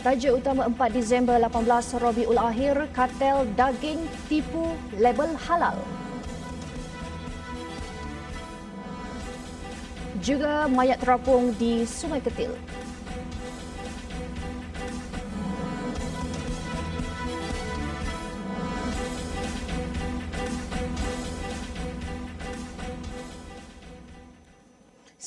Tajuk utama 4 Disember 18 Rabiul Akhir, kartel daging tipu label halal. Juga mayat terapung di Sungai Ketil.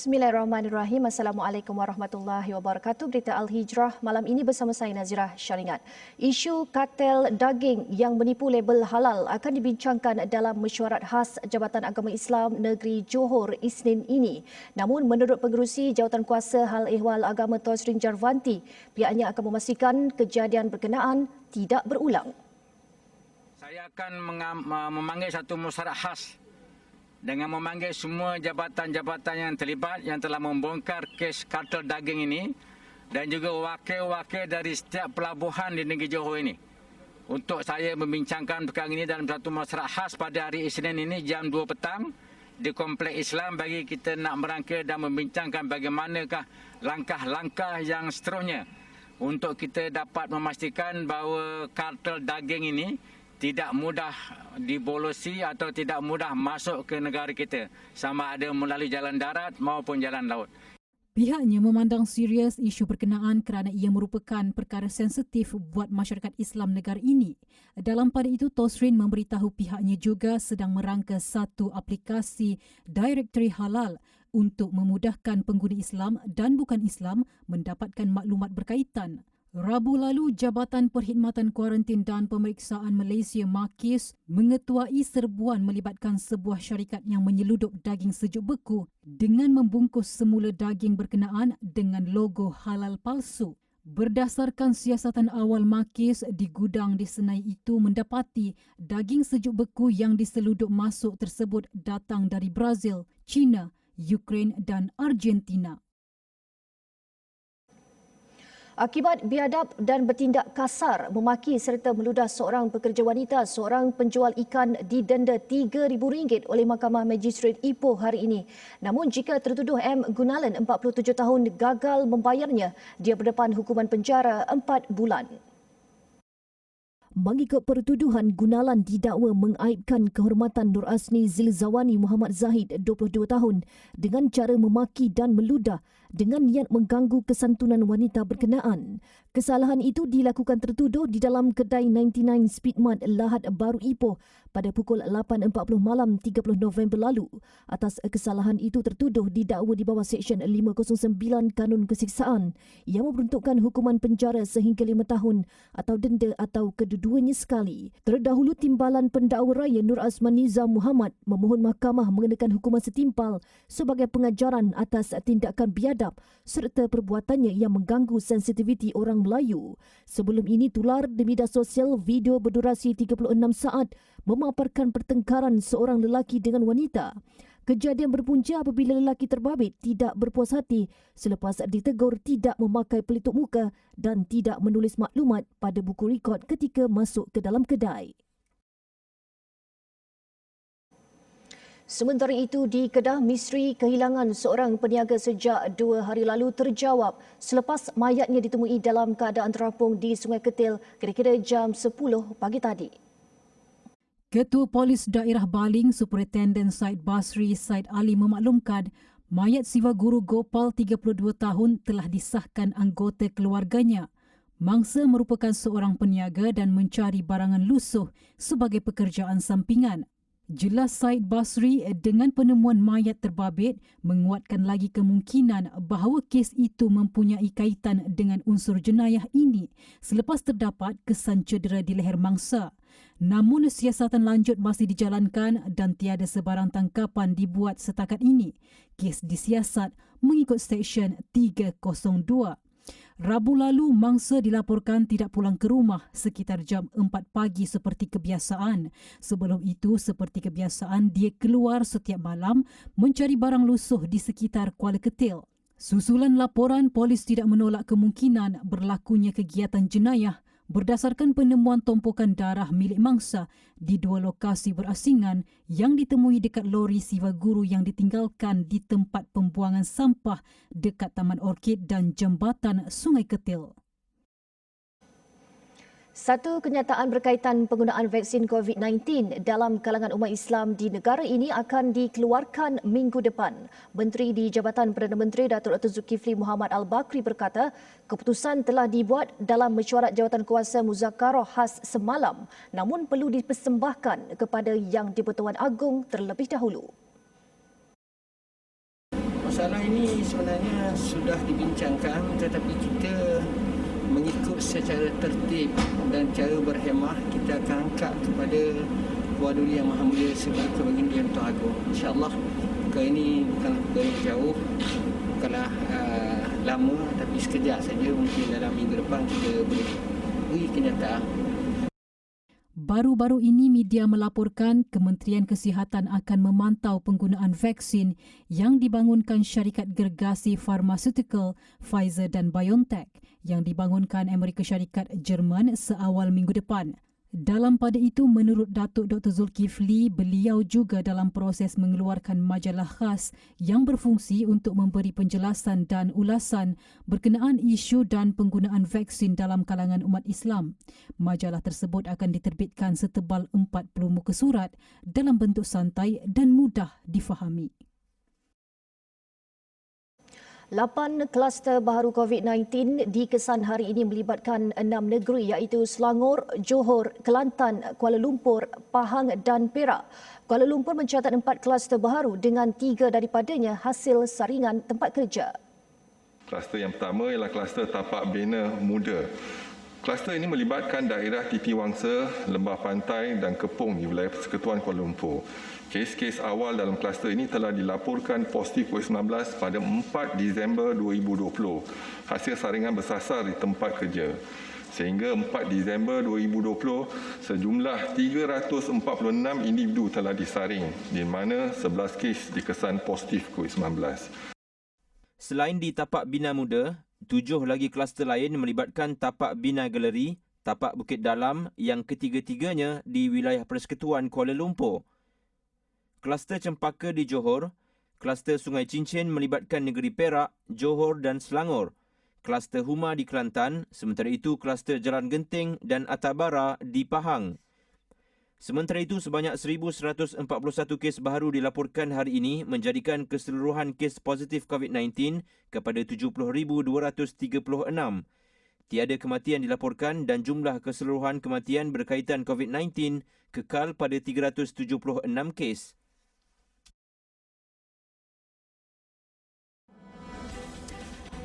Bismillahirrahmanirrahim. Assalamualaikum warahmatullahi wabarakatuh. Berita Al-Hijrah malam ini bersama saya Nazirah Syaringat. Isu kartel daging yang menipu label halal akan dibincangkan dalam mesyuarat khas Jabatan Agama Islam Negeri Johor Isnin ini. Namun menurut Pengerusi Jawatankuasa Hal Ehwal Agama Tosrin Jarvanti, pihaknya akan memastikan kejadian berkenaan tidak berulang. Saya akan memanggil satu mesyuarat khas dengan memanggil semua jabatan-jabatan yang terlibat yang telah membongkar kes kartel daging ini dan juga wakil-wakil dari setiap pelabuhan di negeri Johor ini untuk saya membincangkan perkara ini dalam satu mesyuarat khas pada hari Isnin ini jam 2 petang di Kompleks Islam bagi kita nak merangka dan membincangkan bagaimanakah langkah-langkah yang seterusnya untuk kita dapat memastikan bahawa kartel daging ini tidak mudah dibolosi atau tidak mudah masuk ke negara kita, sama ada melalui jalan darat maupun jalan laut. Pihaknya memandang serius isu berkenaan kerana ia merupakan perkara sensitif buat masyarakat Islam negara ini. Dalam pada itu, Tosrin memberitahu pihaknya juga sedang merangka satu aplikasi Directory Halal untuk memudahkan pengguna Islam dan bukan Islam mendapatkan maklumat berkaitan. Rabu lalu, Jabatan Perkhidmatan Kuarantin dan Pemeriksaan Malaysia MAKIS mengetuai serbuan melibatkan sebuah syarikat yang menyeludup daging sejuk beku dengan membungkus semula daging berkenaan dengan logo halal palsu. Berdasarkan siasatan awal MAKIS, di gudang di Senai itu mendapati daging sejuk beku yang diseludup masuk tersebut datang dari Brazil, China, Ukraine dan Argentina. Akibat biadab dan bertindak kasar, memaki serta meludah seorang pekerja wanita, seorang penjual ikan didenda RM3,000 oleh Mahkamah Magistrate Ipoh hari ini. Namun jika tertuduh M. Gunalan, 47 tahun, gagal membayarnya, dia berdepan hukuman penjara 4 bulan. Mengikut pertuduhan, Gunalan didakwa mengaibkan kehormatan Nur Asni Zilzawani Muhammad Zahid, 22 tahun, dengan cara memaki dan meludah dengan niat mengganggu kesantunan wanita berkenaan. Kesalahan itu dilakukan tertuduh di dalam kedai 99 Speedmart Lahad Baru Ipoh pada pukul 8.40 malam 30 November lalu. Atas kesalahan itu, tertuduh didakwa di bawah Seksyen 509 Kanun Kesiksaan yang memperuntukkan hukuman penjara sehingga 5 tahun atau denda atau kedua-duanya sekali. Terdahulu, Timbalan Pendakwa Raya Nur Azmaniza Muhammad memohon mahkamah mengenakan hukuman setimpal sebagai pengajaran atas tindakan biadab serta perbuatannya yang mengganggu sensitiviti orang Melayu. Sebelum ini tular di media sosial video berdurasi 36 saat memaparkan pertengkaran seorang lelaki dengan wanita. Kejadian berpunca apabila lelaki terbabit tidak berpuas hati selepas ditegur tidak memakai pelitup muka dan tidak menulis maklumat pada buku rekod ketika masuk ke dalam kedai. Sementara itu, di Kedah, misteri kehilangan seorang peniaga sejak 2 hari lalu terjawab selepas mayatnya ditemui dalam keadaan terapung di Sungai Ketil kira-kira jam 10 pagi tadi. Ketua Polis Daerah Baling, Superintendent Said Basri Said Ali memaklumkan mayat Siva Guru Gopal 32 tahun telah disahkan anggota keluarganya. Mangsa merupakan seorang peniaga dan mencari barangan lusuh sebagai pekerjaan sampingan. Jelas Said Basri, dengan penemuan mayat terbabit menguatkan lagi kemungkinan bahawa kes itu mempunyai kaitan dengan unsur jenayah ini selepas terdapat kesan cedera di leher mangsa. Namun siasatan lanjut masih dijalankan dan tiada sebarang tangkapan dibuat setakat ini. Kes disiasat mengikut Seksyen 302. Rabu lalu, mangsa dilaporkan tidak pulang ke rumah sekitar jam 4 pagi seperti kebiasaan. Sebelum itu, seperti kebiasaan, dia keluar setiap malam mencari barang lusuh di sekitar Kuala Ketil. Susulan laporan, polis tidak menolak kemungkinan berlakunya kegiatan jenayah berdasarkan penemuan tumpukan darah milik mangsa di 2 lokasi berasingan yang ditemui dekat lori Siva Guru yang ditinggalkan di tempat pembuangan sampah dekat Taman Orkid dan Jambatan Sungai Ketil. Satu kenyataan berkaitan penggunaan vaksin COVID-19 dalam kalangan umat Islam di negara ini akan dikeluarkan minggu depan. Menteri di Jabatan Perdana Menteri Datuk Dr. Zulkifli Muhammad Al-Bakri berkata, keputusan telah dibuat dalam mesyuarat jawatankuasa muzakarah khas semalam, namun perlu dipersembahkan kepada Yang di-Pertuan Agong terlebih dahulu. Masalah ini sebenarnya sudah dibincangkan, tetapi kita mengikut secara tertib dan cara berhemah, kita akan angkat kepada Waduli Yang Maha Mulia sebagai baginda Yang Tuan Agong. InsyaAllah perkara ini bukanlah perkara yang jauh, bukanlah lama, tapi sekejap saja, mungkin dalam minggu depan kita boleh beri kenyataan. Baru-baru ini media melaporkan Kementerian Kesihatan akan memantau penggunaan vaksin yang dibangunkan syarikat gergasi farmaceutical Pfizer dan BioNTech yang dibangunkan Amerika Syarikat Jerman seawal minggu depan. Dalam pada itu, menurut Datuk Dr. Zulkifli, beliau juga dalam proses mengeluarkan majalah khas yang berfungsi untuk memberi penjelasan dan ulasan berkenaan isu dan penggunaan vaksin dalam kalangan umat Islam. Majalah tersebut akan diterbitkan setebal 40 muka surat dalam bentuk santai dan mudah difahami. 8 kluster baharu COVID-19 dikesan hari ini melibatkan 6 negeri iaitu Selangor, Johor, Kelantan, Kuala Lumpur, Pahang dan Perak. Kuala Lumpur mencatat 4 kluster baharu dengan 3 daripadanya hasil saringan tempat kerja. Kluster yang pertama ialah kluster tapak bina muda. Kluster ini melibatkan daerah Titi Wangsa, Lembah Pantai dan Kepung di wilayah Persekutuan Kuala Lumpur. Kes-kes awal dalam kluster ini telah dilaporkan positif COVID-19 pada 4 Disember 2020. Hasil saringan bersasar di tempat kerja. Sehingga 4 Disember 2020, sejumlah 346 individu telah disaring, di mana 11 kes dikesan positif COVID-19. Selain di tapak bina muda, 7 lagi kluster lain melibatkan tapak bina galeri, tapak Bukit Dalam yang ketiga-tiganya di wilayah Persekutuan Kuala Lumpur. Kluster Cempaka di Johor, kluster Sungai Cincin melibatkan negeri Perak, Johor dan Selangor, kluster Huma di Kelantan, sementara itu kluster Jalan Genting dan Atabara di Pahang. Sementara itu, sebanyak 1,141 kes baharu dilaporkan hari ini menjadikan keseluruhan kes positif COVID-19 kepada 70,236. Tiada kematian dilaporkan dan jumlah keseluruhan kematian berkaitan COVID-19 kekal pada 376 kes.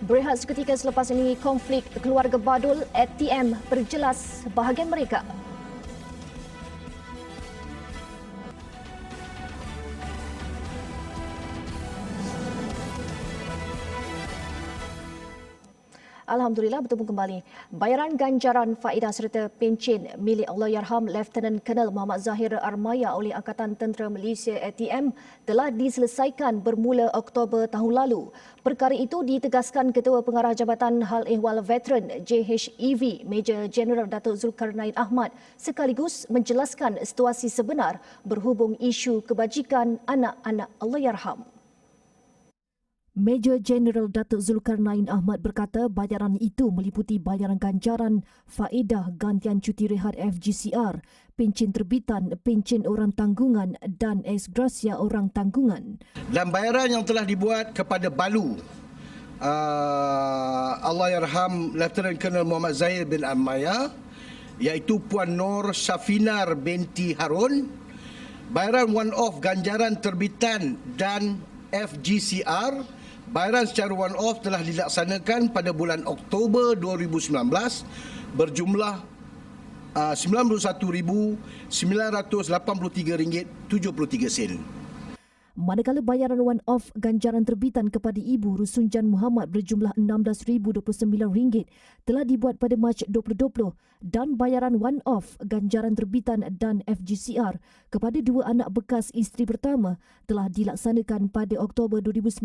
Berehat seketika selepas ini, konflik keluarga Badul ATM perjelas bahagian mereka. Alhamdulillah bertemu kembali. Bayaran ganjaran faedah serta pencen milik Allahyarham Lieutenant Colonel Muhammad Zahir Armaya oleh Angkatan Tentera Malaysia ATM telah diselesaikan bermula Oktober tahun lalu. Perkara itu ditegaskan Ketua Pengarah Jabatan Hal Ehwal Veteran JHEV Major General Datuk Zulkarnain Ahmad sekaligus menjelaskan situasi sebenar berhubung isu kebajikan anak-anak Allahyarham. Major General Datuk Zulkarnain Ahmad berkata bayaran itu meliputi bayaran ganjaran, faedah gantian cuti rehat FGCR, pencen terbitan, pencen orang tanggungan dan ex-gracia orang tanggungan. Dan bayaran yang telah dibuat kepada Balu, Allahyarham Lieutenant Colonel Muhammad Zahir bin Armaya, iaitu Puan Nur Safinar binti Harun, bayaran one-off ganjaran terbitan dan FGCR, bayaran secara one-off telah dilaksanakan pada bulan Oktober 2019 berjumlah RM91,983.73. Manakala bayaran one-off ganjaran terbitan kepada Ibu Rusunjan Muhammad berjumlah RM16,029 telah dibuat pada Mac 2020 dan bayaran one-off ganjaran terbitan dan FGCR kepada dua anak bekas isteri pertama telah dilaksanakan pada Oktober 2019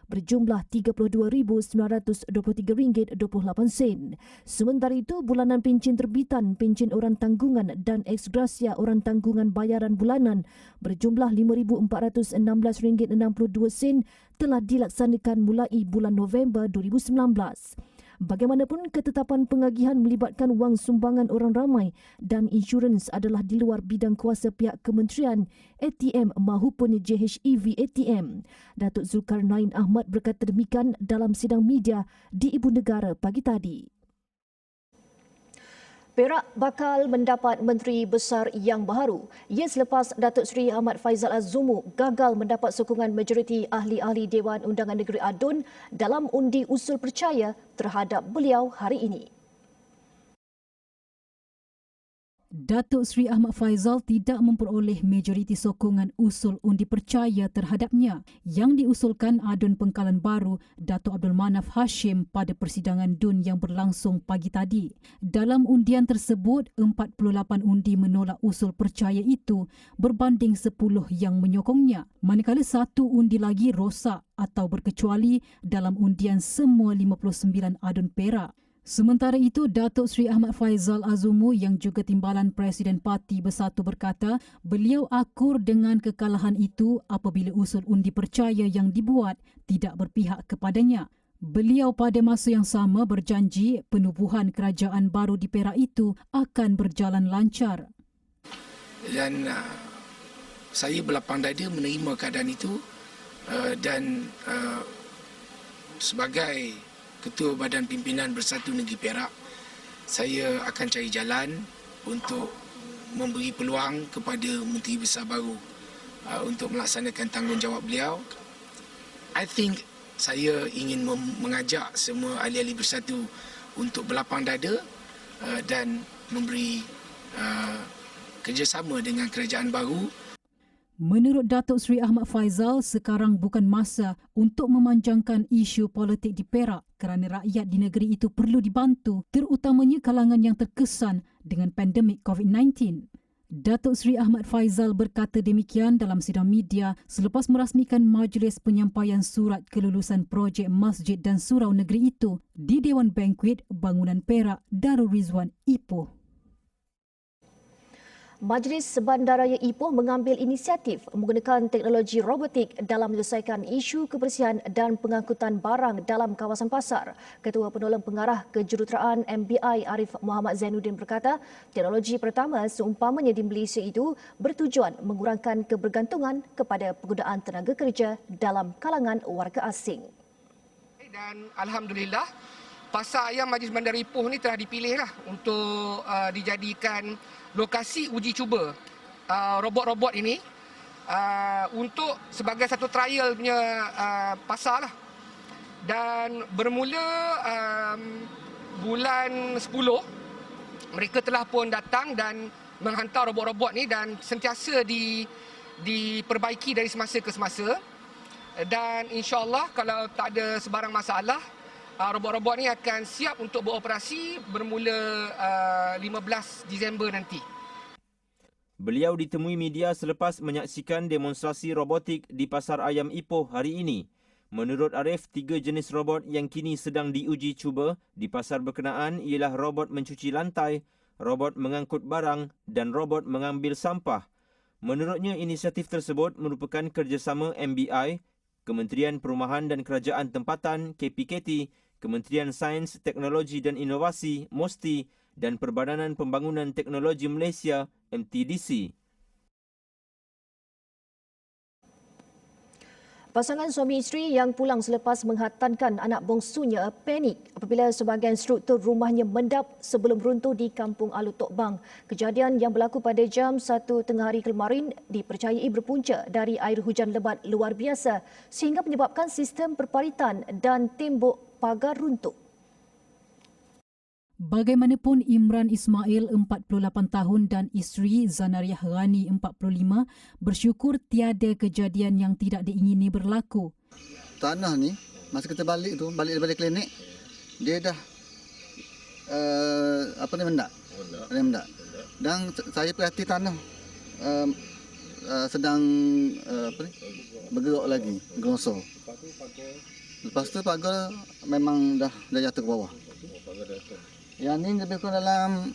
berjumlah RM32,923.28. Sementara itu, bulanan pencen terbitan, pencen orang tanggungan dan ex-gracia orang tanggungan bayaran bulanan berjumlah RM5,416.62 telah dilaksanakan mulai bulan November 2019. Bagaimanapun, ketetapan pengagihan melibatkan wang sumbangan orang ramai dan insurans adalah di luar bidang kuasa pihak kementerian, ATM mahupun JHEV ATM. Datuk Zulkarnain Ahmad berkata demikian dalam sidang media di Ibu Negara pagi tadi. Perak bakal mendapat Menteri Besar yang baharu. Ia selepas Datuk Seri Ahmad Faizal Az-Zumu gagal mendapat sokongan majoriti ahli-ahli Dewan Undangan Negeri ADUN dalam undi usul percaya terhadap beliau hari ini. Datuk Seri Ahmad Faizal tidak memperoleh majoriti sokongan usul undi percaya terhadapnya yang diusulkan ADUN Pengkalan Baru Datuk Abdul Manaf Hashim pada persidangan DUN yang berlangsung pagi tadi. Dalam undian tersebut, 48 undi menolak usul percaya itu berbanding 10 yang menyokongnya. Manakala satu undi lagi rosak atau berkecuali dalam undian semua 59 ADUN Perak. Sementara itu, Datuk Seri Ahmad Faizal Az-Zumu yang juga timbalan Presiden Parti Bersatu berkata beliau akur dengan kekalahan itu apabila usul undi percaya yang dibuat tidak berpihak kepadanya. Beliau pada masa yang sama berjanji penubuhan kerajaan baru di Perak itu akan berjalan lancar. Dan saya berlapang dada menerima keadaan itu dan sebagai Ketua Badan Pimpinan Bersatu Negeri Perak, saya akan cari jalan untuk memberi peluang kepada Menteri Besar baru untuk melaksanakan tanggungjawab beliau. I think saya ingin mengajak semua ahli-ahli bersatu untuk berlapang dada dan memberi kerjasama dengan kerajaan baru. Menurut Datuk Seri Ahmad Faizal, sekarang bukan masa untuk memanjangkan isu politik di Perak kerana rakyat di negeri itu perlu dibantu, terutamanya kalangan yang terkesan dengan pandemik COVID-19. Datuk Seri Ahmad Faizal berkata demikian dalam sidang media selepas merasmikan majlis penyampaian surat kelulusan projek masjid dan surau negeri itu di Dewan Bankuet Bangunan Perak Darul Rizwan Ipoh. Majlis Bandaraya Ipoh mengambil inisiatif menggunakan teknologi robotik dalam menyelesaikan isu kebersihan dan pengangkutan barang dalam kawasan pasar. Ketua Penolong Pengarah Kejuruteraan MBI Arif Muhammad Zainuddin berkata, teknologi pertama seumpamanya di Malaysia itu bertujuan mengurangkan kebergantungan kepada penggunaan tenaga kerja dalam kalangan warga asing. Dan Alhamdulillah, Pasar Ayam Majlis Bandar Ipoh ni telah dipilihlah untuk dijadikan lokasi uji cuba robot-robot ini untuk sebagai satu trial punya pasar lah. Dan bermula bulan 10 mereka telah pun datang dan menghantar robot-robot ni dan sentiasa diperbaiki dari semasa ke semasa. Dan insya-Allah kalau tak ada sebarang masalah, robot-robot ni akan siap untuk beroperasi bermula 15 Disember nanti. Beliau ditemui media selepas menyaksikan demonstrasi robotik di Pasar Ayam Ipoh hari ini. Menurut Arif, 3 jenis robot yang kini sedang diuji cuba di pasar berkenaan ialah robot mencuci lantai, robot mengangkut barang dan robot mengambil sampah. Menurutnya, inisiatif tersebut merupakan kerjasama MBI, Kementerian Perumahan dan Kerajaan Tempatan KPKT, Kementerian Sains, Teknologi dan Inovasi MOSTI dan Perbadanan Pembangunan Teknologi Malaysia MTDC. Pasangan suami isteri yang pulang selepas menghantarkan anak bongsunya panik apabila sebahagian struktur rumahnya mendap sebelum runtuh di Kampung Alu Tok Bang. Kejadian yang berlaku pada jam 1 tengah hari kemarin dipercayai berpunca dari air hujan lebat luar biasa sehingga menyebabkan sistem perparitan dan tembok pagar runtuh. Bagaimanapun, Imran Ismail 48 tahun dan isteri Zanariah Ghani 45 bersyukur tiada kejadian yang tidak diingini berlaku. Tanah ni masa kita balik daripada klinik, dia dah mendak. Dan saya perhati tanah sedang bergerak lagi, gosok. Lepas tu pagar memang dah jatuh ke bawah. Yang ni lebih kurang dalam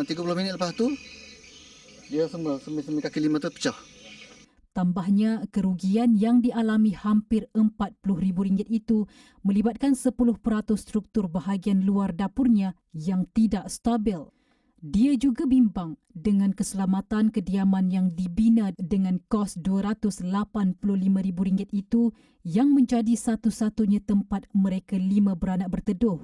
30 minit lepas tu dia semua semi kaki 5 tu pecah. Tambahnya, kerugian yang dialami hampir RM40,000 itu melibatkan 10% struktur bahagian luar dapurnya yang tidak stabil. Dia juga bimbang dengan keselamatan kediaman yang dibina dengan kos RM285,000 itu yang menjadi satu-satunya tempat mereka 5 beranak berteduh.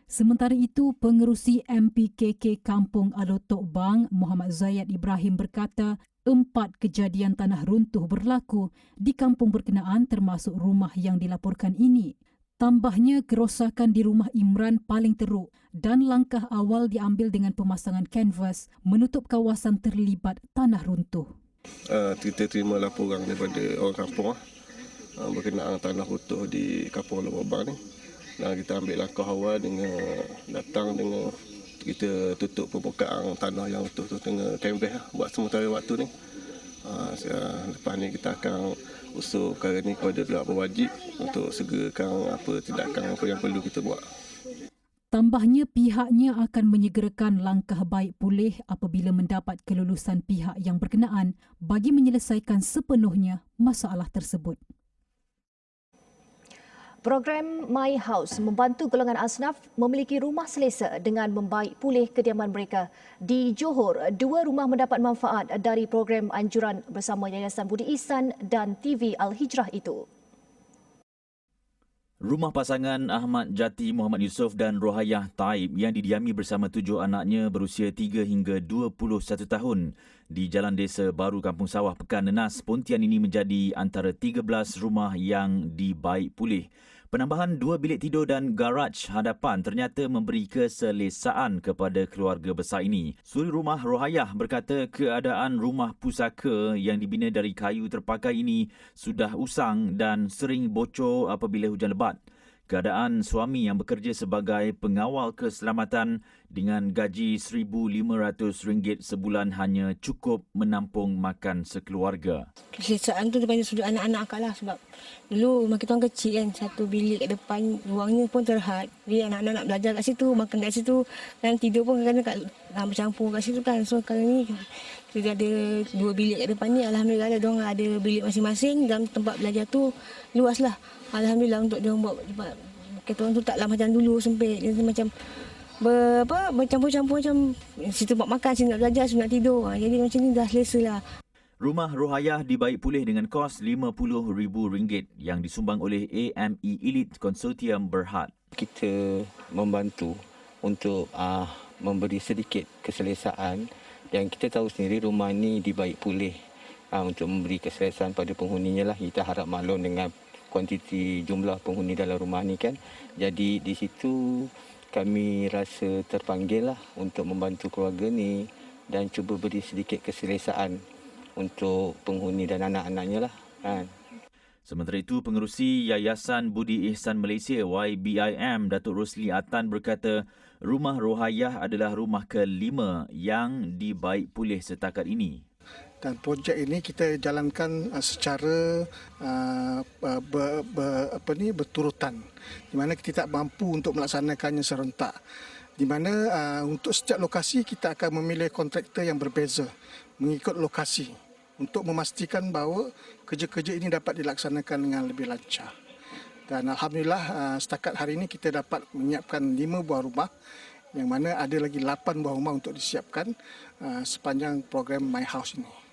Sementara itu, pengerusi MPKK Kampung Alotok Bang, Muhammad Zayed Ibrahim berkata, 4 kejadian tanah runtuh berlaku di kampung berkenaan termasuk rumah yang dilaporkan ini. Tambahnya, kerosakan di rumah Imran paling teruk dan langkah awal diambil dengan pemasangan kanvas menutup kawasan terlibat tanah runtuh. Kita terima laporan daripada orang kampung berkenaan tanah runtuh di Kampung Alotok Bang ni. Dan kita ambil langkah awal dengan datang dengan kita tutup permukaan tanah yang runtuh tu dengan kanvas buat sementara waktu ni. Lepas ni kita akan usul perkara ni kepada pihak berwajib untuk segerakan tindakan apa yang perlu kita buat. Tambahnya, pihaknya akan menyegerakan langkah baik pulih apabila mendapat kelulusan pihak yang berkenaan bagi menyelesaikan sepenuhnya masalah tersebut. Program My House membantu golongan asnaf memiliki rumah selesa dengan membaik pulih kediaman mereka. Di Johor, 2 rumah mendapat manfaat dari program anjuran bersama Yayasan Budi Ihsan dan TV Al-Hijrah itu. Rumah pasangan Ahmad Jati Muhammad Yusof dan Rohayah Taib yang didiami bersama 7 anaknya berusia 3 hingga 21 tahun di Jalan Desa Baru Kampung Sawah Pekan Nenas, Pontian ini menjadi antara 13 rumah yang dibaik pulih. Penambahan 2 bilik tidur dan garaj hadapan ternyata memberi keselesaan kepada keluarga besar ini. Suri rumah Rohayah berkata keadaan rumah pusaka yang dibina dari kayu terpakai ini sudah usang dan sering bocor apabila hujan lebat. Keadaan suami yang bekerja sebagai pengawal keselamatan dengan gaji RM1,500 sebulan hanya cukup menampung makan sekeluarga. Keselesaan tu daripada sudut anak-anak akak lah, sebab dulu rumah kita orang kecil kan, satu bilik kat depan, ruangnya pun terhad. Jadi anak-anak nak belajar kat situ, makan kat situ, dan tidur pun kadang-kadang bercampur kat situ kan. So kalau ni kita ada 2 bilik kat depan ni, alhamdulillah diorang ada bilik masing-masing dan tempat belajar tu luas lah. Alhamdulillah untuk diorang buat kata orang tu taklah macam dulu sempit. Dia macam bercampur-campur macam situ buat makan, sini nak belajar, sini nak tidur. Jadi macam ni dah selesa lah. Rumah Rohayah dibaik pulih dengan kos RM50,000 yang disumbang oleh AME Elite Konsortium Berhad. Kita membantu untuk memberi sedikit keselesaan dan kita tahu sendiri rumah ni dibaik pulih untuk memberi keselesaan pada penghuninya lah. Kita harap maklum dengan kuantiti jumlah penghuni dalam rumah ni kan. Jadi di situ kami rasa terpanggil lah untuk membantu keluarga ni dan cuba beri sedikit keselesaan untuk penghuni dan anak-anaknya lah kan. Sementara itu, pengerusi Yayasan Budi Ihsan Malaysia YBIM Datuk Rosli Atan berkata rumah Rohayah adalah rumah ke-5 yang dibaik pulih setakat ini. Dan projek ini kita jalankan secara berturutan, di mana kita tak mampu untuk melaksanakannya serentak. Di mana untuk setiap lokasi kita akan memilih kontraktor yang berbeza mengikut lokasi untuk memastikan bahawa kerja-kerja ini dapat dilaksanakan dengan lebih lancar. Dan alhamdulillah setakat hari ini kita dapat menyiapkan 5 buah rumah, yang mana ada lagi 8 buah rumah untuk disiapkan sepanjang program My House ini.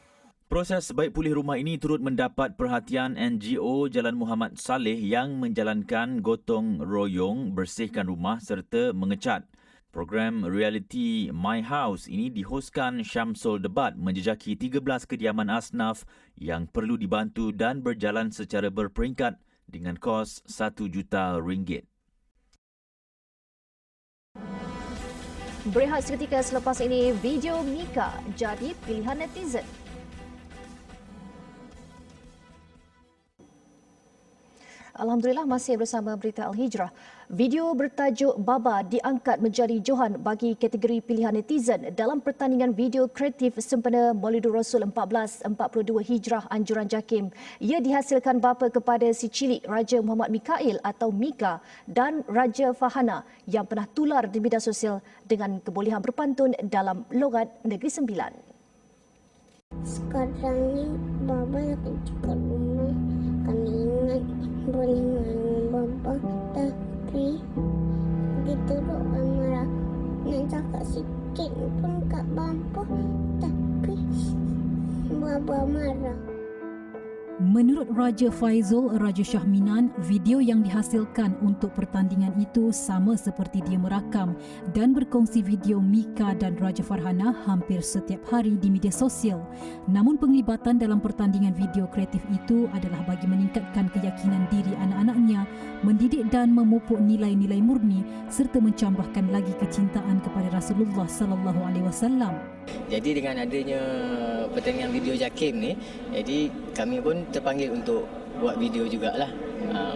Proses baik pulih rumah ini turut mendapat perhatian NGO Jalan Muhammad Saleh yang menjalankan gotong royong bersihkan rumah serta mengecat. Program reality My House ini dihoskan Syamsul Debat menjejaki 13 kediaman asnaf yang perlu dibantu dan berjalan secara berperingkat dengan kos RM1 juta. Berehat seketika selepas ini, video Mika jadi pilihan netizen. Alhamdulillah, masih bersama Berita Al-Hijrah. Video bertajuk Baba diangkat menjadi johan bagi kategori pilihan netizen dalam pertandingan video kreatif sempena Maulidur Rasul 1442 Hijrah Anjuran Jakim. Ia dihasilkan bapa kepada si cilik Raja Muhammad Mikail atau Mika dan Raja Fahana yang pernah tular di media sosial dengan kebolehan berpantun dalam logat Negeri Sembilan. Sekarang ni Baba nak kerja kat rumah. Kami ingat boleh main Baba, tapi kita duk marah. Nak cakap sikit pun kat Baba, tapi Baba marah. Menurut Raja Faizul Raja Syahminan, video yang dihasilkan untuk pertandingan itu sama seperti dia merakam dan berkongsi video Mika dan Raja Farhana hampir setiap hari di media sosial. Namun penglibatan dalam pertandingan video kreatif itu adalah bagi meningkatkan keyakinan diri anak-anaknya, mendidik dan memupuk nilai-nilai murni serta mencambahkan lagi kecintaan kepada Rasulullah sallallahu alaihi wasallam. Jadi dengan adanya pertandingan video JAKIM ni, jadi kami pun terpanggil untuk buat video jugalah,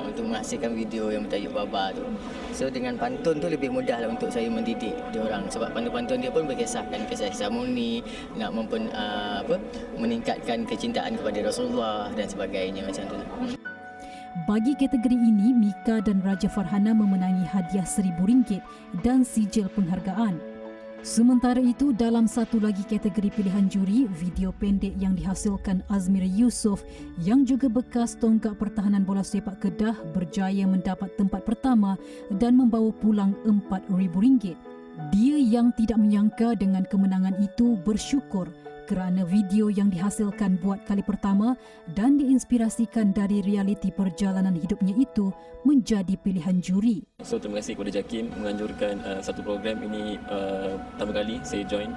untuk menghasilkan video yang bertajuk Baba tu. So dengan pantun tu lebih mudah lah untuk saya mendidik diorang, sebab pantun-pantun dia pun berkisahkan kisah-kisah murni, nak meningkatkan kecintaan kepada Rasulullah dan sebagainya macam tu lah. Bagi kategori ini, Mika dan Raja Farhana memenangi hadiah RM1,000 dan sijil penghargaan. Sementara itu, dalam satu lagi kategori pilihan juri, video pendek yang dihasilkan Azmir Yusof yang juga bekas tonggak pertahanan bola sepak Kedah berjaya mendapat tempat pertama dan membawa pulang RM4,000. Dia yang tidak menyangka dengan kemenangan itu bersyukur kerana video yang dihasilkan buat kali pertama dan diinspirasikan dari realiti perjalanan hidupnya itu menjadi pilihan juri. So terima kasih kepada JAKIM menganjurkan satu program ini pertama kali saya join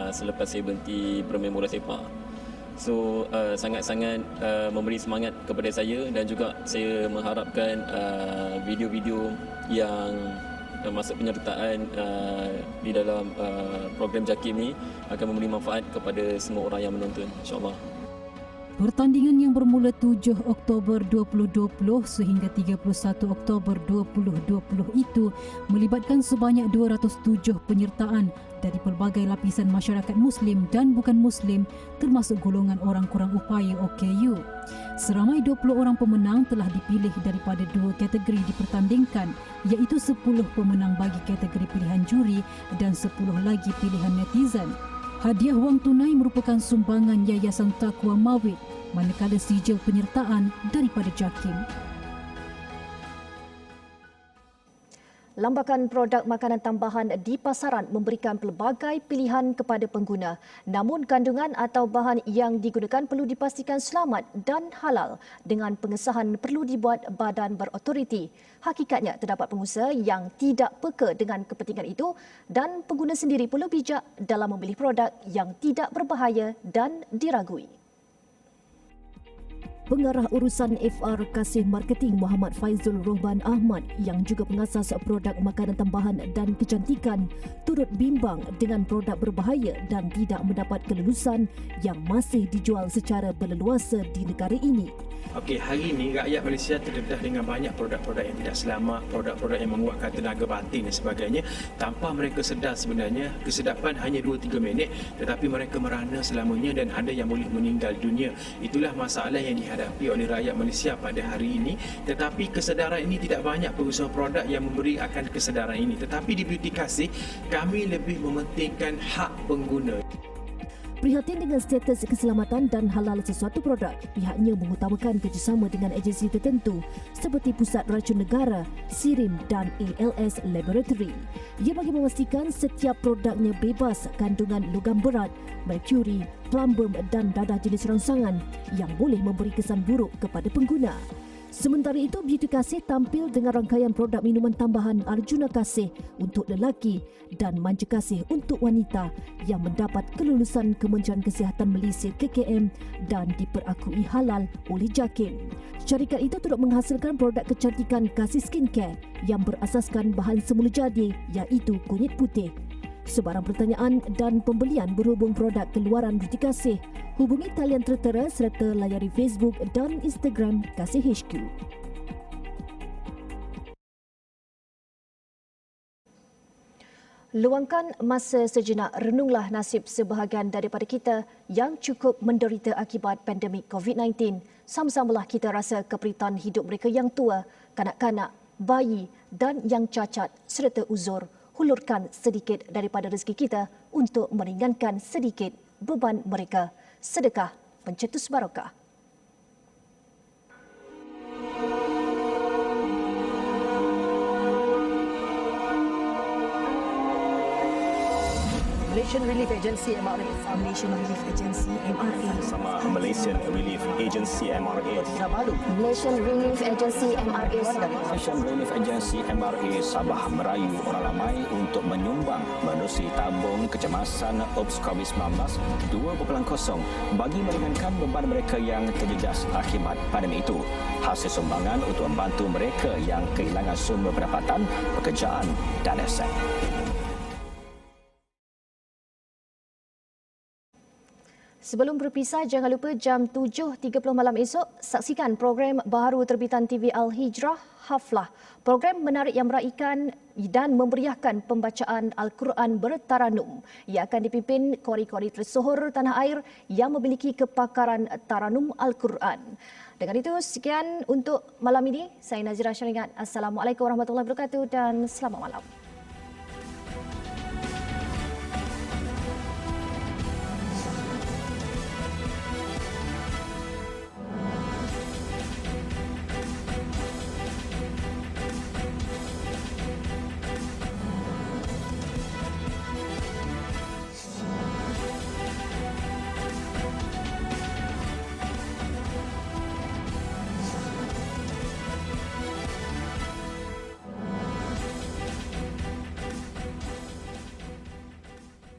selepas saya berhenti bermain bola sepak. So sangat-sangat memberi semangat kepada saya dan juga saya mengharapkan video-video yang masuk penyertaan di dalam program JAKIM ni akan memberi manfaat kepada semua orang yang menonton, insyaAllah. Pertandingan yang bermula 7 Oktober 2020 sehingga 31 Oktober 2020 itu melibatkan sebanyak 207 penyertaan dari pelbagai lapisan masyarakat Muslim dan bukan Muslim, termasuk golongan orang kurang upaya OKU. Seramai 20 orang pemenang telah dipilih daripada 2 kategori dipertandingkan, iaitu 10 pemenang bagi kategori pilihan juri dan 10 lagi pilihan netizen. Hadiah wang tunai merupakan sumbangan Yayasan Taqwa Mawid, manakala sijil penyertaan daripada JAKIM. Lambakan produk makanan tambahan di pasaran memberikan pelbagai pilihan kepada pengguna. Namun kandungan atau bahan yang digunakan perlu dipastikan selamat dan halal dengan pengesahan perlu dibuat badan berautoriti. Hakikatnya terdapat pengusaha yang tidak peka dengan kepentingan itu dan pengguna sendiri perlu bijak dalam memilih produk yang tidak berbahaya dan diragui. Pengarah urusan FR Kasih Marketing Muhammad Faizul Rohban Ahmad yang juga pengasas produk makanan tambahan dan kecantikan turut bimbang dengan produk berbahaya dan tidak mendapat kelulusan yang masih dijual secara berleluasa di negara ini. Okey, hari ini rakyat Malaysia terdedah dengan banyak produk-produk yang tidak selamat, produk-produk yang menguatkan tenaga batin dan sebagainya tanpa mereka sedar sebenarnya kesedapan hanya 2-3 minit tetapi mereka merana selamanya dan ada yang boleh meninggal dunia. Itulah masalah yang dihadapi oleh rakyat Malaysia pada hari ini, tetapi kesedaran ini tidak banyak pengusaha produk yang memberi akan kesedaran ini. Tetapi di Beauty Kasih, kami lebih mementingkan hak pengguna. Prihatin dengan status keselamatan dan halal sesuatu produk, pihaknya mengutamakan kerjasama dengan agensi tertentu seperti Pusat Racun Negara, SIRIM dan ALS Laboratory. Ia bagi memastikan setiap produknya bebas kandungan logam berat, merkuri, plumbum dan dadah jenis rangsangan yang boleh memberi kesan buruk kepada pengguna. Sementara itu, Beauty Kasih tampil dengan rangkaian produk minuman tambahan Arjuna Kasih untuk lelaki dan Manja Kasih untuk wanita yang mendapat kelulusan Kementerian Kesihatan Malaysia KKM dan diperakui halal oleh JAKIM. Syarikat itu turut menghasilkan produk kecantikan Kasih Skincare yang berasaskan bahan semula jadi iaitu kunyit putih. Sebarang pertanyaan dan pembelian berhubung produk keluaran Beauty Kasih, hubungi talian tertera serta layari Facebook dan Instagram Kasih HQ. Luangkan masa sejenak, renunglah nasib sebahagian daripada kita yang cukup menderita akibat pandemik COVID-19. Sama-samalah kita rasa keperitan hidup mereka yang tua, kanak-kanak, bayi dan yang cacat serta uzur. Hulurkan sedikit daripada rezeki kita untuk meringankan sedikit beban mereka. Sedekah pencetus barokah. Malaysian Relief Agency MRA. Malaysian Relief Agency MRA. Sama Malaysian Relief Agency MRA. Kinabalu. Malaysian Relief Agency MRA. Malaysian Relief Agency MRA Sabah merayu orang ramai untuk menyumbang menerusi tabung kecemasan OPS COVID-19 2.0 bagi meringankan beban mereka yang terjejas akibat pandemik itu. Hasil sumbangan untuk membantu mereka yang kehilangan sumber pendapatan, pekerjaan dan aset. Sebelum berpisah, jangan lupa jam 7.30 malam esok, saksikan program baharu terbitan TV Al-Hijrah, Haflah. Program menarik yang meraikan dan memeriahkan pembacaan Al-Quran bertaranum. Ia akan dipimpin kori-kori tersohor tanah air yang memiliki kepakaran taranum Al-Quran. Dengan itu, sekian untuk malam ini. Saya Nazira Syaringat. Assalamualaikum warahmatullahi wabarakatuh dan selamat malam.